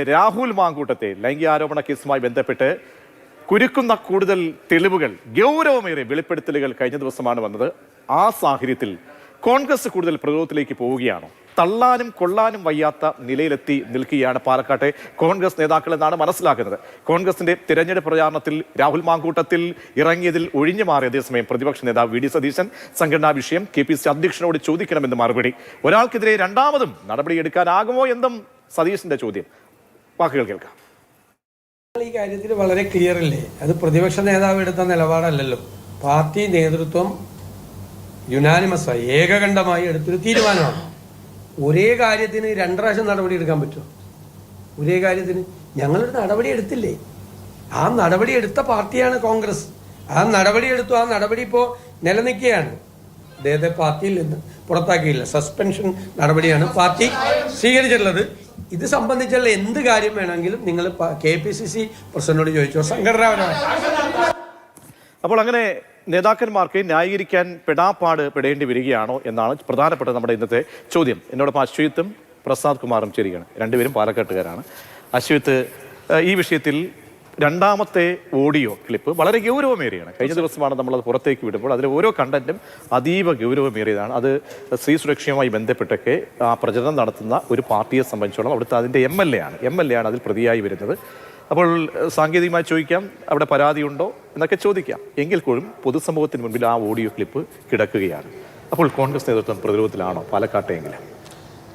രാഹുൽ മാങ്കൂട്ടത്തെ ലൈംഗികാരോപണ കേസുമായി ബന്ധപ്പെട്ട് കുരുക്കുന്ന കൂടുതൽ തെളിവുകൾ, ഗൗരവമേറിയ വെളിപ്പെടുത്തലുകൾ കഴിഞ്ഞ ദിവസമാണ് വന്നത്. ആ സാഹചര്യത്തിൽ കോൺഗ്രസ് കൂടുതൽ പ്രതിരോധത്തിലേക്ക് പോവുകയാണോ? തള്ളാനും കൊള്ളാനും വയ്യാത്ത നിലയിലെത്തി നിൽക്കുകയാണ് പാലക്കാട്ടെ കോൺഗ്രസ് നേതാക്കൾ എന്നാണ് മനസ്സിലാക്കുന്നത്. കോൺഗ്രസിന്റെ തിരഞ്ഞെടുപ്പ് പ്രചാരണത്തിൽ രാഹുൽ മാങ്കൂട്ടത്തിൽ ഇറങ്ങിയതിൽ ഒഴിഞ്ഞു മാറിയ അതേസമയം പ്രതിപക്ഷ നേതാവ് വി ഡി സതീശൻ സംഘടനാ വിഷയം KPCC അധ്യക്ഷനോട് ചോദിക്കണമെന്ന് മറുപടി. ഒരാൾക്കെതിരെ രണ്ടാമതും നടപടിയെടുക്കാനാകുമോ എന്നും സതീശന്റെ ചോദ്യം. വാക്കുകൾ കേൾക്കാം. ഈ കാര്യത്തിൽ വളരെ ക്ലിയർ അല്ലേ? അത് പ്രതിപക്ഷ നേതാവ് എടുത്ത നിലപാടല്ലല്ലോ. പാർട്ടി നേതൃത്വം യുനാനിമസായി ഏകകണ്ഠമായി എടുത്തൊരു തീരുമാനമാണ്. ഒരേ കാര്യത്തിന് രണ്ട് പ്രാവശ്യം നടപടി എടുക്കാൻ പറ്റുമോ? ഒരേ കാര്യത്തിന് ഞങ്ങളൊരു നടപടി എടുത്തില്ലേ? ആ നടപടി എടുത്ത പാർട്ടിയാണ് കോൺഗ്രസ്. ആ നടപടി എടുത്തു. ആ നടപടി ഇപ്പോൾ നിലനിൽക്കുകയാണ്. അദ്ദേഹത്തെ പാർട്ടിയിൽ നിന്ന് പുറത്താക്കിയില്ല. സസ്പെൻഷൻ നടപടിയാണ് പാർട്ടി സ്വീകരിച്ചിട്ടുള്ളത്. ഇത് സംബന്ധിച്ചുള്ള എന്ത് കാര്യം വേണമെങ്കിലും നിങ്ങൾ KPCC പ്രസിഡന്റിനോട് ചോദിച്ചോ, സംഘടനാപരമായി. അപ്പോൾ അങ്ങനെ നേതാക്കന്മാർക്ക് ന്യായീകരിക്കാൻ പെടാപ്പാട് പെടേണ്ടി വരികയാണോ എന്നാണ് പ്രധാനപ്പെട്ട നമ്മുടെ ഇന്നത്തെ ചോദ്യം. എന്നോടൊപ്പം അശ്വത്തും പ്രസാദ് കുമാറും ചേരുകയാണ്. രണ്ടുപേരും പാലക്കാട്ടുകാരാണ്. അശ്വത്ത്, ഈ വിഷയത്തിൽ രണ്ടാമത്തെ ഓഡിയോ ക്ലിപ്പ് വളരെ ഗൗരവമേറിയാണ്. കഴിഞ്ഞ ദിവസമാണ് നമ്മളത് പുറത്തേക്ക് വിടുമ്പോൾ അതിലെ ഓരോ കണ്ടന്റും അതീവ ഗൗരവമേറിയതാണ്. അത് സ്ത്രീ സുരക്ഷയുമായി ബന്ധപ്പെട്ടൊക്കെ പ്രചരണം നടത്തുന്ന ഒരു പാർട്ടിയെ സംബന്ധിച്ചോളം അവിടുത്തെ അതിൻ്റെ MLA ആണ് അതിൽ പ്രതിയായി വരുന്നത്. അപ്പോൾ സാങ്കേതികമായി ചോദിക്കാം, അവിടെ പരാതിയുണ്ടോ എന്നൊക്കെ ചോദിക്കാം. എങ്കിൽ കൂടി പൊതുസമൂഹത്തിന് മുൻപിൽ ആ ഓഡിയോ ക്ലിപ്പ് കിടക്കുകയാണ്. അപ്പോൾ കോൺഗ്രസ് നേതൃത്വം പ്രതിരോധത്തിലാണോ പാലക്കാട്ടെങ്കിലും?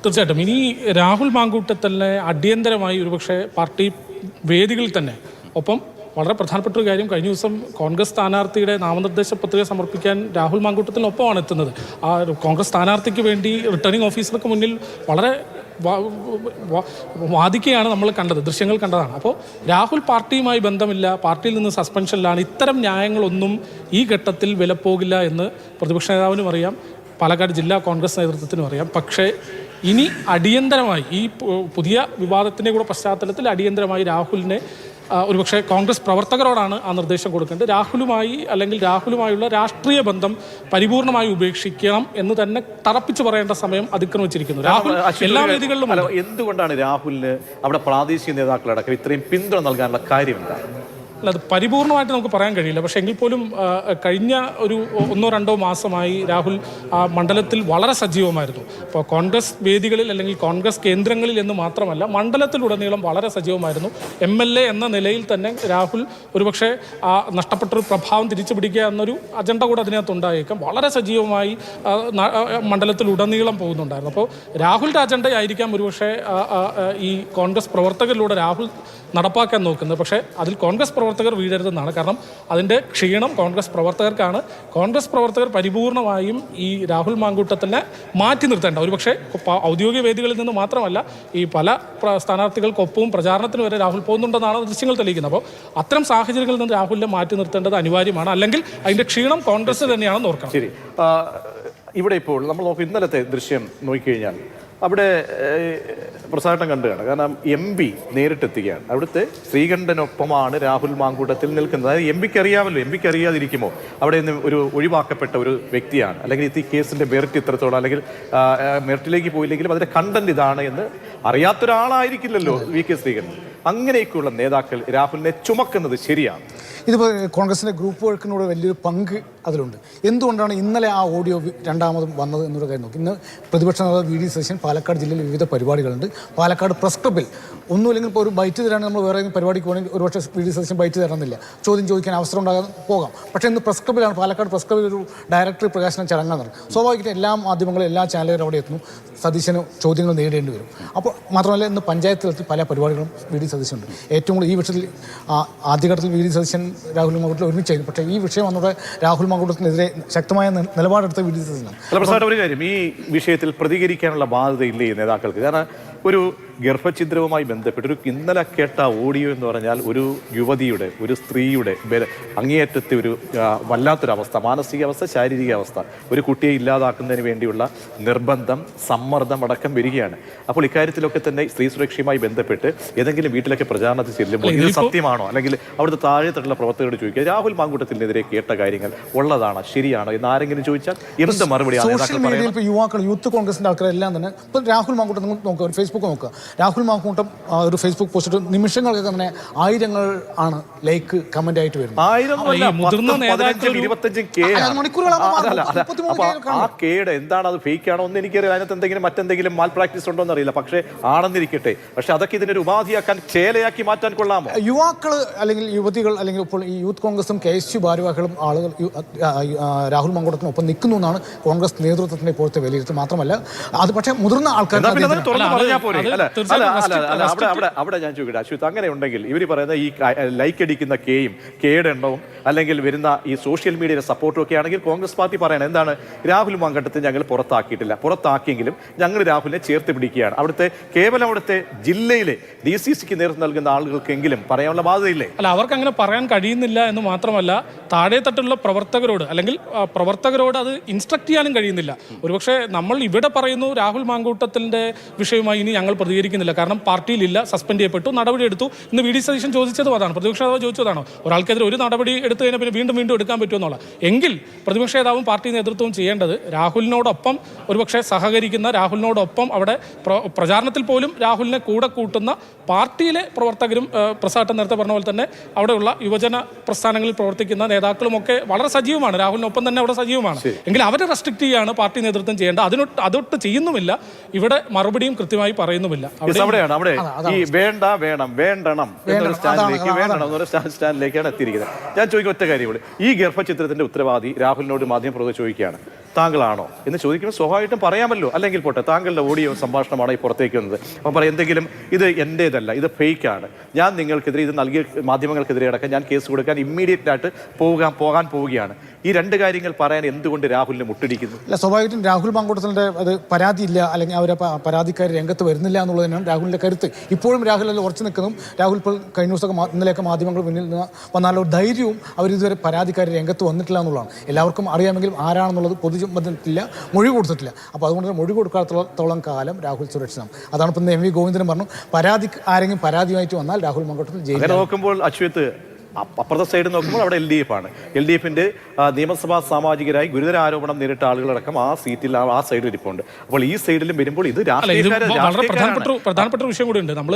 തീർച്ചയായിട്ടും ഇനി രാഹുൽ മാങ്കൂട്ടത്തലിനെ അടിയന്തരമായി ഒരുപക്ഷെ പാർട്ടി വേദികളിൽ തന്നെ, ഒപ്പം വളരെ പ്രധാനപ്പെട്ട ഒരു കാര്യം, കഴിഞ്ഞ ദിവസം കോൺഗ്രസ് സ്ഥാനാർത്ഥിയുടെ നാമനിർദ്ദേശ പത്രിക സമർപ്പിക്കാൻ രാഹുൽ മാങ്കൂട്ടത്തിനൊപ്പമാണ് എത്തുന്നത്. ആ കോൺഗ്രസ് സ്ഥാനാർത്ഥിക്ക് വേണ്ടി റിട്ടേണിംഗ് ഓഫീസർക്ക് മുന്നിൽ വളരെ വാദിക്കുകയാണ് നമ്മൾ കണ്ടത്, ദൃശ്യങ്ങൾ കണ്ടതാണ്. അപ്പോൾ രാഹുൽ പാർട്ടിയുമായി ബന്ധമില്ല, പാർട്ടിയിൽ നിന്ന് സസ്പെൻഷനിലാണ്, ഇത്തരം ന്യായങ്ങളൊന്നും ഈ ഘട്ടത്തിൽ വിലപ്പോകില്ല എന്ന് പ്രതിപക്ഷ നേതാവിനും അറിയാം, പാലക്കാട് ജില്ലാ കോൺഗ്രസ് നേതൃത്വത്തിനും അറിയാം. പക്ഷേ ഇനി അടിയന്തരമായി ഈ പുതിയ വിവാദത്തിൻ്റെ കൂടെ പശ്ചാത്തലത്തിൽ അടിയന്തരമായി രാഹുലിനെ ഒരുപക്ഷെ കോൺഗ്രസ് പ്രവർത്തകരോടാണ് ആ നിർദ്ദേശം കൊടുക്കേണ്ടത്. രാഹുലുമായുള്ള രാഷ്ട്രീയ ബന്ധം പരിപൂർണമായി ഉപേക്ഷിക്കണം എന്ന് തന്നെ തറപ്പിച്ച് പറയേണ്ട സമയം അതിക്രമിച്ചിരിക്കുന്നു. രാഹുൽ എല്ലാ വേദികളിലും. എന്തുകൊണ്ടാണ് രാഹുലിന് അവിടെ പ്രാദേശിക നേതാക്കളടക്കം ഇത്രയും പിന്തുണ നൽകാനുള്ള കാര്യം എന്താണ്? അല്ല, അത് പരിപൂർണമായിട്ട് നമുക്ക് പറയാൻ കഴിയില്ല. പക്ഷേ എങ്കിൽ പോലും കഴിഞ്ഞ ഒരു 1-2 മാസമായി രാഹുൽ ആ മണ്ഡലത്തിൽ വളരെ സജീവമായിരുന്നു. ഇപ്പോൾ കോൺഗ്രസ് വേദികളിൽ അല്ലെങ്കിൽ കോൺഗ്രസ് കേന്ദ്രങ്ങളിൽ എന്ന് മാത്രമല്ല, മണ്ഡലത്തിലുടനീളം വളരെ സജീവമായിരുന്നു. MLA എന്ന നിലയിൽ തന്നെ രാഹുൽ ഒരുപക്ഷെ ആ നഷ്ടപ്പെട്ടൊരു പ്രഭാവം തിരിച്ചു പിടിക്കുക എന്നൊരു അജണ്ട കൂടെ അതിനകത്തുണ്ടായേക്കാം. വളരെ സജീവമായി മണ്ഡലത്തിലുടനീളം പോകുന്നുണ്ടായിരുന്നു. അപ്പോൾ രാഹുലിൻ്റെ അജണ്ടയായിരിക്കാം ഒരുപക്ഷെ ഈ കോൺഗ്രസ് പ്രവർത്തകരിലൂടെ രാഹുൽ നടപ്പാക്കാൻ നോക്കുന്നത്. പക്ഷേ അതിൽ കോൺഗ്രസ് പ്രവർത്തകർ വീഴരുതെന്നാണ്. കാരണം അതിൻ്റെ ക്ഷീണം കോൺഗ്രസ് പ്രവർത്തകർക്കാണ്. കോൺഗ്രസ് പ്രവർത്തകർ പരിപൂർണമായും ഈ രാഹുൽ മാങ്കൂട്ടത്തിനെ മാറ്റി നിർത്തേണ്ട, ഒരുപക്ഷെ ഔദ്യോഗിക വേദികളിൽ നിന്ന് മാത്രമല്ല, ഈ പല സ്ഥാനാർത്ഥികൾക്കൊപ്പവും പ്രചാരണത്തിന് വരെ രാഹുൽ പോകുന്നുണ്ടെന്നാണ് ദൃശ്യങ്ങൾ തെളിയിക്കുന്നത്. അപ്പോൾ അത്തരം സാഹചര്യങ്ങളിൽ നിന്ന് രാഹുലിനെ മാറ്റി നിർത്തേണ്ടത് അനിവാര്യമാണ്. അല്ലെങ്കിൽ അതിൻ്റെ ക്ഷീണം കോൺഗ്രസ് തന്നെയാണെന്ന് ഓർക്കണം. ശരി, ഇവിടെ ഇപ്പോൾ നമ്മൾ ഇന്നലത്തെ ദൃശ്യം നോക്കിക്കഴിഞ്ഞാൽ അവിടെ പ്രസാദം കണ്ടുകയാണ്. കാരണം MP നേരിട്ടെത്തുകയാണ്. അവിടുത്തെ ശ്രീകണ്ഠനൊപ്പമാണ് രാഹുൽ മാങ്കൂട്ടത്തിൽ നിൽക്കുന്നത്. അതായത് MPക്ക് അറിയാമല്ലോ, MPക്ക് അറിയാതിരിക്കുമോ അവിടെ നിന്ന് ഒരു ഒഴിവാക്കപ്പെട്ട ഒരു വ്യക്തിയാണ്, അല്ലെങ്കിൽ ഈ കേസിന്റെ മെറിറ്റ് ഇത്രത്തോളം, അല്ലെങ്കിൽ മെറിറ്റിലേക്ക് പോയില്ലെങ്കിലും അതിന്റെ കണ്ടന്റ് ഇതാണ് എന്ന് അറിയാത്തൊരാളായിരിക്കില്ലല്ലോ VK ശ്രീകണ്ഠൻ. അങ്ങനെയൊക്കെയുള്ള നേതാക്കൾ രാഹുലിനെ ചുമക്കുന്നത് ശരിയാണ്. ഇതിപ്പോൾ കോൺഗ്രസിൻ്റെ ഗ്രൂപ്പ് വർക്കിനോട് വലിയൊരു പങ്ക് അതിലുണ്ട്. എന്തുകൊണ്ടാണ് ഇന്നലെ ആ ഓഡിയോ രണ്ടാമതും വന്നത് എന്നൊരു കാര്യം നോക്കി. ഇന്ന് പ്രതിപക്ഷ നേതാവ് VD സതീശൻ പാലക്കാട് ജില്ലയിൽ വിവിധ പരിപാടികളുണ്ട്. പാലക്കാട് പ്രസ് ക്ലബ്ബിൽ ഒന്നുമില്ലെങ്കിൽ ഇപ്പോൾ ഒരു ബൈറ്റ് തരാണെങ്കിൽ നമ്മൾ വേറെ പരിപാടിക്ക് പോകണമെങ്കിൽ ഒരുപക്ഷെ VD സതീശൻ ബൈറ്റ് തരണമെന്നില്ല, ചോദ്യം ചോദിക്കാൻ അവസരം ഉണ്ടാകാൻ പോകാം. പക്ഷേ ഇന്ന് പ്രസ് ക്ലബ്ബിലാണ്, പാലക്കാട് പ്രസ് ക്ലബ്ബിൽ ഒരു ഡയറക്ടറി പ്രകാശനം ചടങ്ങാൻ നടക്കും. സ്വാഭാവികമായിട്ടും എല്ലാ മാധ്യമങ്ങളും എല്ലാ ചാനലുകാരും അവിടെ എത്തുന്നു, സതീശന് ചോദ്യങ്ങൾ നേരിടേണ്ടി വരും. അപ്പോൾ മാത്രമല്ല ഇന്ന് പഞ്ചായത്തിലെത്തി പല പരിപാടികളും VD സതീശനുണ്ട്. ഏറ്റവും കൂടുതൽ ഈ വിഷയത്തിൽ ആദ്യഘട്ടത്തിൽ VD സതീശൻ രാഹുൽ മാങ്കൂട്ടത്തിൽ ഒരുമിച്ചായിരുന്നു. പക്ഷേ ഈ വിഷയം വന്നതോടെ രാഹുൽ മാങ്കൂട്ടത്തിനെതിരെ ശക്തമായ നിലപാടെടുത്ത VD സതീശനാണ്. ഒരു കാര്യം, ഈ വിഷയത്തിൽ പ്രതികരിക്കാനുള്ള ബാധ്യതയില്ലേ ഈ നേതാക്കൾക്ക്? കാരണം ഒരു ഗർഭഛിദ്രവുമായി ബന്ധപ്പെട്ട് ഒരു ഇന്നലെ കേട്ട ഓഡിയോ എന്ന് പറഞ്ഞാൽ ഒരു യുവതിയുടെ, ഒരു സ്ത്രീയുടെ അങ്ങേയറ്റത്തെ ഒരു വല്ലാത്തൊരവസ്ഥ, മാനസികാവസ്ഥ, ശാരീരികാവസ്ഥ, ഒരു കുട്ടിയെ ഇല്ലാതാക്കുന്നതിന് വേണ്ടിയുള്ള നിർബന്ധം, സമ്മർദ്ദം അടക്കം വരികയാണ്. അപ്പോൾ ഇക്കാര്യത്തിലൊക്കെ തന്നെ സ്ത്രീ സുരക്ഷയുമായി ബന്ധപ്പെട്ട് ഏതെങ്കിലും വീട്ടിലൊക്കെ പ്രചാരണത്തിൽ ചെല്ലുമ്പോൾ ഇത് സത്യമാണോ, അല്ലെങ്കിൽ അവിടുത്തെ താഴെത്തട്ടുള്ള പ്രവർത്തകരോട് ചോദിക്കുക, രാഹുൽ മാങ്കൂട്ടത്തിനെതിരെ കേട്ട കാര്യങ്ങൾ ഉള്ളതാണോ, ശരിയാണോ എന്ന് ആരെങ്കിലും ചോദിച്ചാൽ എന്ത് മറുപടിയാണ്? യുവാക്കൾ, യൂത്ത് കോൺഗ്രസിന്റെ ആൾക്കാരെല്ലാം തന്നെ ഇപ്പോൾ രാഹുൽ മാങ്കൂട്ടത്തിൽ നോക്കുക, ഒരു ഫേസ്ബുക്ക് നോക്കുക. രാഹുൽ മാങ്കൂട്ടം ഒരു ഫേസ്ബുക്ക് പോസ്റ്റ് നിമിഷങ്ങൾക്ക് തന്നെ ആയിരങ്ങൾ ആണ് ലൈക്ക് കമന്റ് ആയിട്ട് വരുന്നത്. ആ കേട് എന്താണ്, അത് ഫേക്ക് ആണോ എന്ന് എനിക്കറിയാം. അതിനകത്ത് എന്തെങ്കിലും മറ്റെന്തെങ്കിലും മാൽ പ്രാക്ടീസ് ഉണ്ടോ എന്നറിയില്ല. പക്ഷേ ആണെന്നിരിക്കട്ടെ, പക്ഷെ അതൊക്കെ ഇതിനൊരു ഉപാധിയാക്കാൻ, ചേലയാക്കി മാറ്റാൻ കൊള്ളാമോ? യുവാക്കൾ അല്ലെങ്കിൽ യുവതികൾ അല്ലെങ്കിൽ ഇപ്പോൾ ഈ യൂത്ത് കോൺഗ്രസും KSU ഭാരവാഹികളും ആളുകൾ രാഹുൽ മാങ്കൂട്ടത്തിനും ഒപ്പം നിൽക്കുന്നു എന്നാണ് കോൺഗ്രസ് നേതൃത്വത്തിന്റെ ഇപ്പോഴത്തെ വിലയിരുത്തൽ. മാത്രമല്ല അത് പക്ഷേ മുതിർന്ന ആൾക്കാർ അവിടെ ഞാൻ ചോദിക്കട്ടെ അശ്വത്, അങ്ങനെ ഉണ്ടെങ്കിൽ ഇവർ പറയുന്ന ഈ ലൈക്ക് അടിക്കുന്ന കെയുടെ എണ്ണവും അല്ലെങ്കിൽ വരുന്ന ഈ സോഷ്യൽ മീഡിയയുടെ സപ്പോർട്ടും ഒക്കെ ആണെങ്കിൽ കോൺഗ്രസ് പാർട്ടി പറയണം എന്താണ്, രാഹുൽ മാങ്കൂട്ടത്തെ ഞങ്ങൾ പുറത്താക്കിയിട്ടില്ല, പുറത്താക്കിയെങ്കിലും ഞങ്ങൾ രാഹുലിനെ ചേർത്ത് പിടിക്കുകയാണ്. കേവലം അവിടുത്തെ ജില്ലയിലെ DCCക്ക് നേതൃത്വം നൽകുന്ന ആളുകൾക്കെങ്കിലും പറയാനുള്ള ബാധ്യതയില്ലേ? അല്ല, അവർക്ക് അങ്ങനെ പറയാൻ കഴിയുന്നില്ല എന്ന് മാത്രമല്ല, താഴെ തട്ടുള്ള പ്രവർത്തകരോട് അല്ലെങ്കിൽ പ്രവർത്തകരോട് അത് ഇൻസ്ട്രക്ട് ചെയ്യാനും കഴിയുന്നില്ല. ഒരുപക്ഷെ നമ്മൾ ഇവിടെ പറയുന്നു രാഹുൽ മാങ്കൂട്ടത്തിന്റെ വിഷയവുമായി ഇനി ഞങ്ങൾ പ്രതികരിക്കുന്നില്ല, കാരണം പാർട്ടിയിലില്ല, സസ്പെൻഡ് ചെയ്യപ്പെട്ടു, നടപടി എടുത്തു. ഇന്ന് VD സതീശൻ ചോദിച്ചതും അതാണ്, പ്രതിപക്ഷ നേതാവ് ചോദിച്ചതാണോ ഒരാൾക്കെതിരെ ഒരു നടപടി എടുത്തു കഴിഞ്ഞാൽ പിന്നെ വീണ്ടും എടുക്കാൻ പറ്റുമെന്നുള്ള. എങ്കിൽ പ്രതിപക്ഷ നേതാവും പാർട്ടി നേതൃത്വവും ചെയ്യേണ്ടത് രാഹുലിനോടൊപ്പം ഒരുപക്ഷെ സഹകരിക്കുന്ന, രാഹുലിനോടൊപ്പം അവിടെ പ്രചാരണത്തിൽ പോലും രാഹുലിനെ കൂടെ കൂട്ടുന്ന പാർട്ടിയിലെ പ്രവർത്തകരും, പ്രസാദ് നേരത്തെ പറഞ്ഞ പോലെ തന്നെ അവിടെയുള്ള യുവജന പ്രസ്ഥാനങ്ങളിൽ പ്രവർത്തിക്കുന്ന നേതാക്കളും ഒക്കെ വളരെ സജീവമാണ്, രാഹുലിനൊപ്പം തന്നെ അവിടെ സജീവമാണ്. എങ്കിൽ അവരെ റെസ്ട്രിക്ട് ചെയ്യാണ് പാർട്ടി നേതൃത്വം ചെയ്യേണ്ടത്. അതൊട്ട് ചെയ്യുന്നുമില്ല, ഇവിടെ മറുപടിയും കൃത്യമായി പറയുന്നുമില്ല. അവിടെ ഈ വേണ്ടണം എന്നൊരു സ്റ്റാൻഡിലേക്കാണ് എത്തിയിരിക്കുന്നത്. ഞാൻ ചോദിക്കുന്ന ഒറ്റ കാര്യം, ഈ ഗർഭചിത്രത്തിന്റെ ഉത്തരവാദി രാഹുലിനോട് മാധ്യമപ്രവർത്തകർ ചോദിക്കുകയാണ്, താങ്കളാണോ എന്ന് ചോദിക്കുമ്പോൾ സ്വാഭാവികമായിട്ടും പറയാമല്ലോ, അല്ലെങ്കിൽ പോട്ടെ താങ്കളുടെ ഓഡിയോ സംഭാഷണമാണ് ഈ പുറത്തേക്ക് വന്നത്, അപ്പം പറയാം എന്തെങ്കിലും ഇത് എൻ്റേതല്ല, ഇത് ഫേക്കാണ്, ഞാൻ നിങ്ങൾക്കെതിരെ ഇത് നൽകിയ മാധ്യമങ്ങൾക്കെതിരെ അടക്കം ഞാൻ കേസ് കൊടുക്കാൻ ഇമ്മീഡിയറ്റ് ആയിട്ട് പോകാൻ പോവുകയാണ്. ഈ രണ്ട് കാര്യങ്ങൾ പറയാൻ എന്തുകൊണ്ട് രാഹുലിനെ മുട്ടിടിക്കുന്നു? അല്ല, സ്വാഭാവികമായിട്ടും രാഹുൽ മാങ്കൂട്ടത്തിൻ്റെ അത് പരാതിയില്ല, അല്ലെങ്കിൽ അവരെ പരാതിക്കാർ രംഗത്ത് വരുന്നില്ല എന്നുള്ളത് തന്നെയാണ് രാഹുലിൻ്റെ കരുത്ത്. ഇപ്പോഴും രാഹുൽ അതിൽ ഉറച്ചു നിൽക്കുന്നതും, രാഹുൽ ഇപ്പോൾ കഴിഞ്ഞ ദിവസമൊക്കെ ഇന്നലെയൊക്കെ മാധ്യമങ്ങൾ മുന്നിൽ നിന്ന് വന്നാലും ഒരു ധൈര്യവും അവരിതുവരെ പരാതിക്കാർ രംഗത്ത് വന്നിട്ടില്ല എന്നുള്ളതാണ്. എല്ലാവർക്കും അറിയാമെങ്കിലും ആരാണെന്നുള്ളത് പൊതുജനത്തില്ല, മൊഴി കൊടുത്തിട്ടില്ല. അപ്പോൾ അതുകൊണ്ട് തന്നെ മൊഴി കൊടുക്കാത്തോളം കാലം രാഹുൽ സുരക്ഷിതം. അതാണ് ഇപ്പം MV ഗോവിന്ദനും പറഞ്ഞു, ആരെങ്കിലും പരാതിയുമായിട്ട് വന്നാൽ രാഹുൽ മാങ്കൂട്ടത്തിൽ ജയിലിൽ. നോക്കുമ്പോൾ അശ്വത്ത് അപ്പുറത്തെ സൈഡ് നോക്കുമ്പോൾ അവിടെ LDF ആണ്. LDFന്റെ നിയമസഭാ സാമാജികരായി ഗുരുതര ആരോപണം നേരിട്ട ആളുകളടക്കം ആ സീറ്റിൽ ആ സൈഡിൽ ഇരിപ്പുണ്ട്. അപ്പോൾ ഈ സൈഡിലും വരുമ്പോൾ ഇത് വളരെ പ്രധാനപ്പെട്ട ഒരു വിഷയം കൂടിയുണ്ട്. നമ്മൾ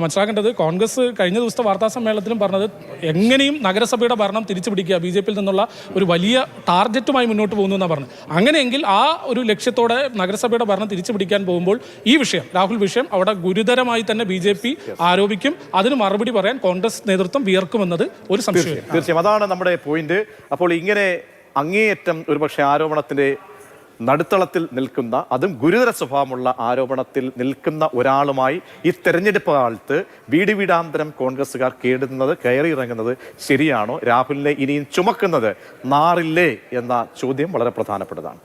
മനസ്സിലാക്കേണ്ടത്, കോൺഗ്രസ് കഴിഞ്ഞ ദിവസത്തെ വാർത്താ സമ്മേളനത്തിലും പറഞ്ഞത് എങ്ങനെയും നഗരസഭയുടെ ഭരണം തിരിച്ചു പിടിക്കുക, BJPയിൽ നിന്നുള്ള ഒരു വലിയ ടാർഗറ്റുമായി മുന്നോട്ട് പോകുന്നു എന്നാണ് പറഞ്ഞത്. അങ്ങനെയെങ്കിൽ ആ ഒരു ലക്ഷ്യത്തോടെ നഗരസഭയുടെ ഭരണം തിരിച്ചു പിടിക്കാൻ പോകുമ്പോൾ ഈ വിഷയം, രാഹുൽ വിഷയം അവിടെ ഗുരുതരമായി തന്നെ BJP ആരോപിക്കും. അതിന് മറുപടി പറയാൻ കോൺഗ്രസ് നേതൃത്വം വിയർക്കുമെന്നത് ഒരു സംശയം. തീർച്ചയായും അതാണ് നമ്മുടെ പോയിന്റ്. അപ്പോൾ ഇങ്ങനെ അങ്ങേയറ്റം ഒരുപക്ഷെ ആരോപണത്തിന്റെ നടുത്തളത്തിൽ നിൽക്കുന്ന, അതും ഗുരുതര സ്വഭാവമുള്ള ആരോപണത്തിൽ നിൽക്കുന്ന ഒരാളുമായി ഈ തെരഞ്ഞെടുപ്പ് കാലത്ത് വീടാന്തരം കോൺഗ്രസ്സുകാർ കയറിയിറങ്ങുന്നത് ശരിയാണോ? രാഹുലിനെ ഇനിയും ചുമക്കുന്നത് നാറില്ലേ എന്ന ചോദ്യം വളരെ പ്രധാനപ്പെട്ടതാണ്.